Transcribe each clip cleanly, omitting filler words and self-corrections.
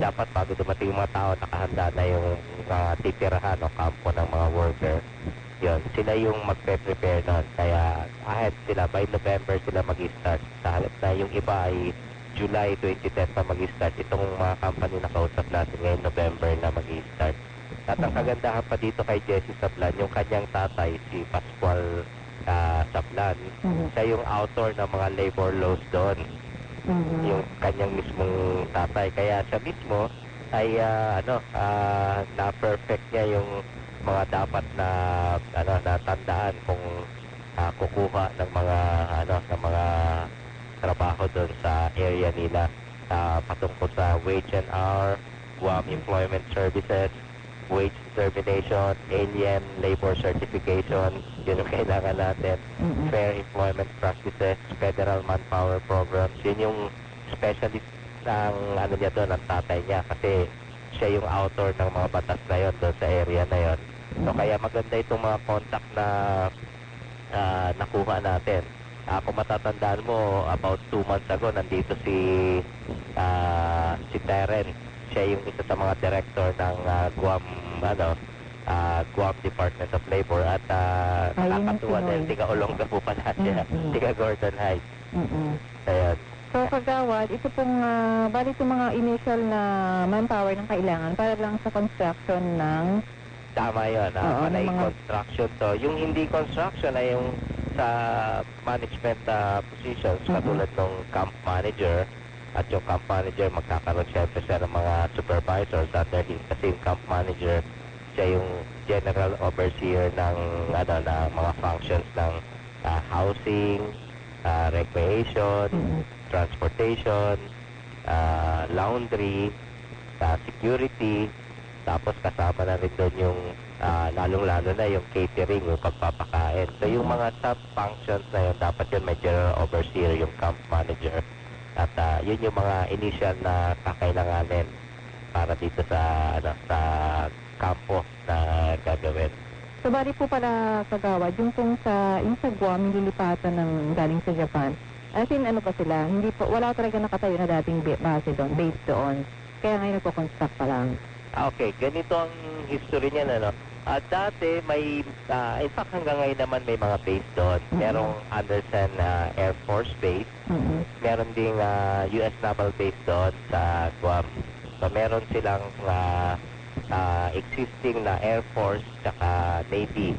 dapat bago dumating yung mga tao, nakahanda na yung titirahan o kampo ng mga worker. Yun, sila yung magpe-prepare nun. Kaya ahead sila, by November sila mag-start. Sa halip na yung iba ay July 2010 pa mag-start. Itong mga company na kausap natin ngayon, November na mag-start. At ang kagandahan pa dito kay Jesse Sablan, yung kanyang tatay, si Pascual Sablan, siya yung author ng mga labor laws doon. Yung kanyang mismong tatay. Kaya siya mismo ay na-perfect niya yung mga dapat na natandaan kung kukuha ng mga trabaho doon sa area nila patungkol sa wage and hour, Guam Employment Services, wage determination, alien labor certification, yun yung kailangan natin, fair employment practices, federal manpower programs, yun yung specialist ng niya doon, ng tatay niya, kasi siya yung author ng mga batas na yun doon sa area na yun. So kaya maganda itong mga contact na nakuha natin. Kung matatandaan mo, about 2 months ago, nandito si Terren. Siya yung isa sa mga director ng Guam Department of Labor at nakakatuwa din, tiga Olongapo pala siya, tiga Gordon Heights. Ayan. So, kagawad, ito pong, bali itong mga initial na manpower ng kailangan para lang sa construction ng... Tama yun, panay construction to. Yung hindi construction ay yung sa management positions, katulad ng camp manager, at yung camp manager magkakaroon siyempre siya ng mga supervisors under him, kasi yung camp manager siya yung general overseer ng na mga functions ng housing, recreation, transportation, laundry, security, tapos kasama na rin doon yung lalong-lalo na yung catering, yung pagpapakain. So yung mga sub-functions na yun, dapat yun may general overseer, yung camp manager. At yun yung mga initial na kakailanganin para dito sa kampo na gagawin. So, bali po pala kagawad, yung pong sa Guam, nililipatan ng galing sa Japan. As in, ano pa sila, hindi po, wala talaga nakatayo na dating base doon, based doon. Kaya ngayon nagpo-construct pa lang. Okay, ganito ang history niya, dati may, in fact hanggang ngayon naman may mga base doon. Merong Andersen Air Force Base. Meron ding US Naval Base doon sa Guam. So meron silang existing na Air Force tsaka Navy.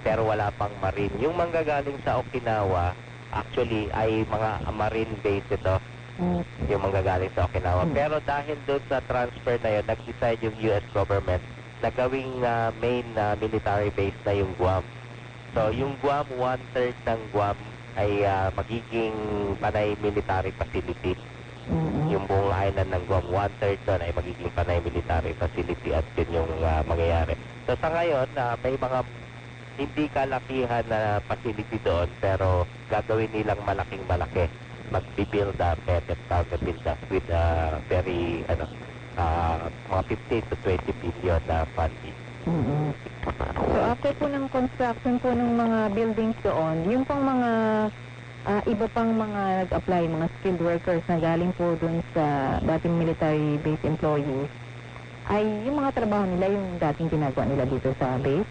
Pero wala pang Marine. Yung manggagaling sa Okinawa, actually ay mga Marine base ito. Yung manggagaling sa Okinawa. Pero dahil doon sa transfer na yun, nag-decide yung US government na gawing main military base na yung Guam. So yung Guam, 1/3 ng Guam ay magiging panay military facility. Yung buong island ng Guam, 1/3 doon ay magiging panay military facility at yun yung mangyayari. So sa ngayon, may mga hindi kalakihan na facility doon pero gagawin nilang malaking-malaki. Mag-build up with very mga 15 to 20 billion na funding. So after po ng construction po ng mga buildings doon, yung pong mga iba pang mga nag-apply, mga skilled workers na galing po doon sa dating military base employees, ay yung mga trabaho nila yung dating ginagawa nila dito sa base?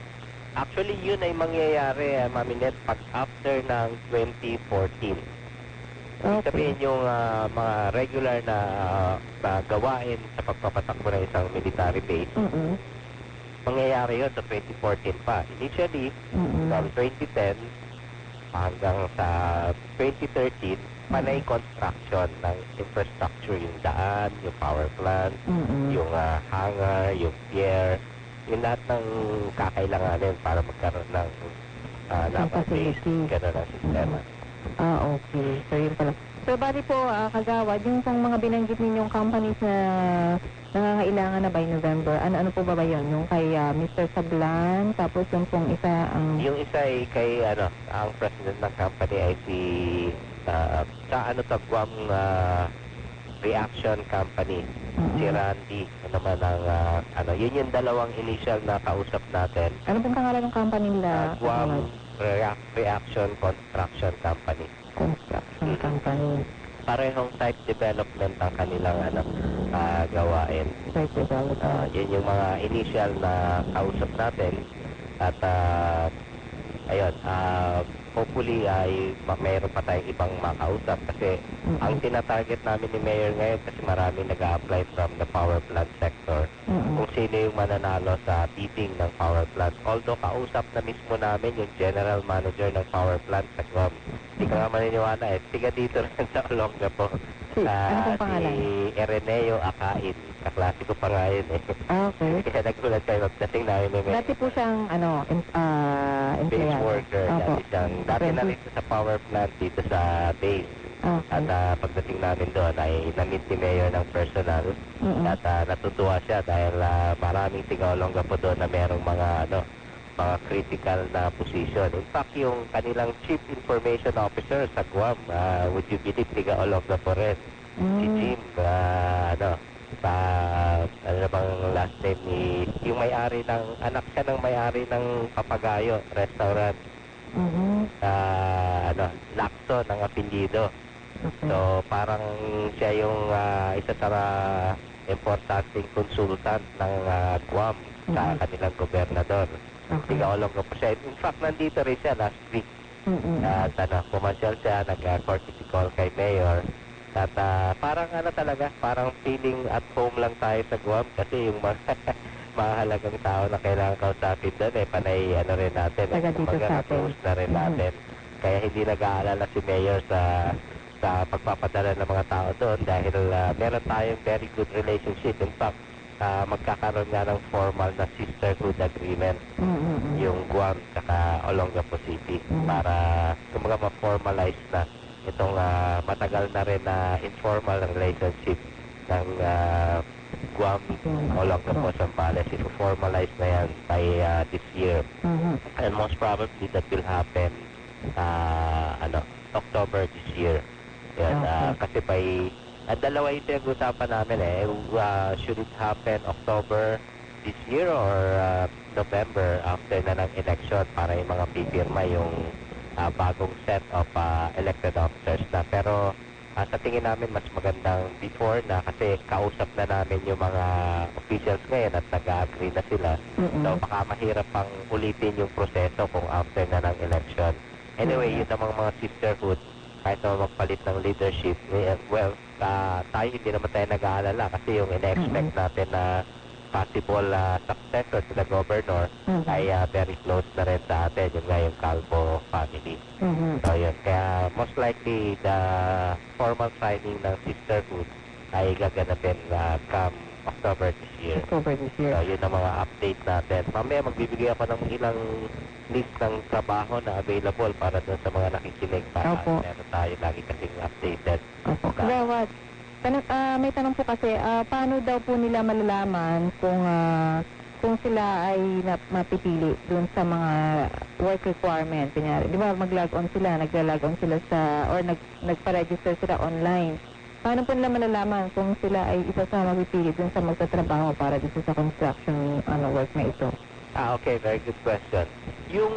Actually, yun ay mangyayari, Mami Net, pag after ng 2014. Ibig sabihin yung mga regular na gawain sa pagpapatakbo ng isang military base, mangyayari yun sa 2014 pa. Initially, from 2010 hanggang sa 2013, panay construction ng infrastructure, yung daan, yung power plant, yung hangar, yung pier, yung lahat ng kakailanganin para magkaroon ng facility. Gano'n ang sistema. Okay. So, yun pala. So, bali po, kagawad, yung pong mga binanggit ninyong companies na nangangailangan na by November, ano po ba yun? Yung kay Mr. Sablan, tapos yung pong isa ang... Yung isa ay kay, ang president ng company ay si, Guam Reaction Company, si Randy, naman ang, yun yung dalawang initial na kausap natin. Ano pong pangalan ng company nila? Guam Reaction Construction Company. Construction Company. parehong site development ang kanilang gawain. Site development. Yun yung mga initial na kausap natin at ayun, hopefully ay mayroon pa tayong ibang makausap kasi ang tinatarget namin ni Mayor ngayon kasi marami nag-a-apply from the power plant sector kung sino yung mananalo sa bidding ng power plant. Although kausap na mismo namin yung general manager ng power plant sa Guam. Hindi ka nga maniniwala tiga dito rin sa Olongapo. Ano pong pangalan? Si Ereneo Akain. Kaklase ko pa nga yun Okay. Kaya nagulat kayo magdating namin ni Mayor. Dati po siyang, Base empleyado. worker. Dati na rin sa power plant dito sa base. Okay. At pagdating namin doon ay na-meet ni Mayor ng personal. At natutuwa siya dahil maraming tiga-Olongapo doon na merong mga critical na position. In fact, yung kanilang Chief Information Officer sa Guam, would you believe, tiga-Olongapo rin. Si Jim, ano na bang last name ni, yung may-ari ng, anak siya ng may-ari ng Papagayo Restaurant. Lacto ng apelyido. Okay. So, parang siya yung isa sa importanteng consultant ng Guam sa kanilang gobernador. Okay. Tiga-Olongapo siya. In fact, nandito rin siya last week. At pumasyal siya, nag-courtesy call kay Mayor. At parang parang feeling at home lang tayo sa Guam kasi yung mahalagang tao na kailangan kausapin doon panay rin natin. Taga dito sa atin. Close na rin natin. Kaya hindi nag-aalala si Mayor sa pagpapadala ng mga tao doon dahil meron tayong very good relationship. In fact, magkakaroon nga ng formal na sisterhood agreement yung Guam saka Olongapo City para ma-formalize na itong matagal na rin na informal relationship ng Guam, Olongapo, Zambales. Ito-formalize na yan by this year. And most probably that will happen October this year. Yan, kasi dalawa yung pinag-usapan namin should it happen October this year or November after na ng election para yung mga pipirma yung bagong set of elected officers na. Pero sa tingin namin mas magandang before na kasi kausap na namin yung mga officials ngayon at nag-agree na sila. So baka mahirap pang ulitin yung proseso kung after na ng election. Anyway, yun namang mga sisterhood kahit naman magpalit ng leadership, tayo hindi naman tayo nag-aalala kasi yung ina-expect natin na possible successor to the governor ay very close na rin sa atin, yung nga yung Calvo family. So yun, kaya most likely the formal signing ng sisterhood ay gaganapin come October this year. October this year. So yun ang mga update natin. Mamaya magbibigay ako ng ilang list ng trabaho na available para dun sa mga nakikinig para meron tayo lagi kasing updated. Opo. Gawad, may tanong po kasi, paano daw po nila malalaman kung sila ay mapipili dun sa mga work requirement? Kunyari, di ba mag-log on sila, nagla-log on sila or nagpa-register sila online. Paano po nila malalaman kung sila ay isa sa mapipili dun sa magtatrabaho para dito sa construction work na ito? Okay, very good question. Yung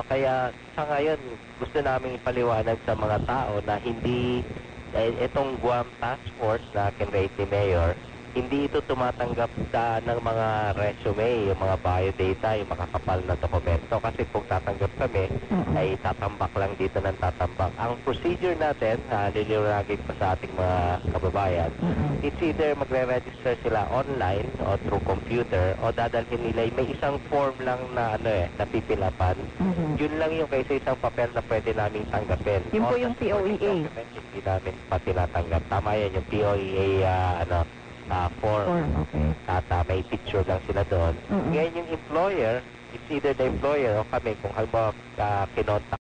kaya sa ngayon gusto namin ipaliwanag sa mga tao na hindi itong Guam Task Force na kinrate ni Mayor, hindi ito tumatanggap ng mga resume, yung mga biodata, yung makakapal na dokumento. Kasi kung tatanggap kami, ay tatambak lang dito ng tatambak. Ang procedure natin, liliwanagin pa sa ating mga kababayan, it's either magre-register sila online o through computer o dadalhin nila, may isang form lang na napipilapan. Yun lang yung kaysa isang papel na pwede namin tanggapin. Yun po yung POEA. Hindi namin pa tinatanggap. Tama yan, yung POEA form. Okay. At may picture lang sila doon. Ngayon yung employer, it's either the employer o kami kung halimbawa kinontak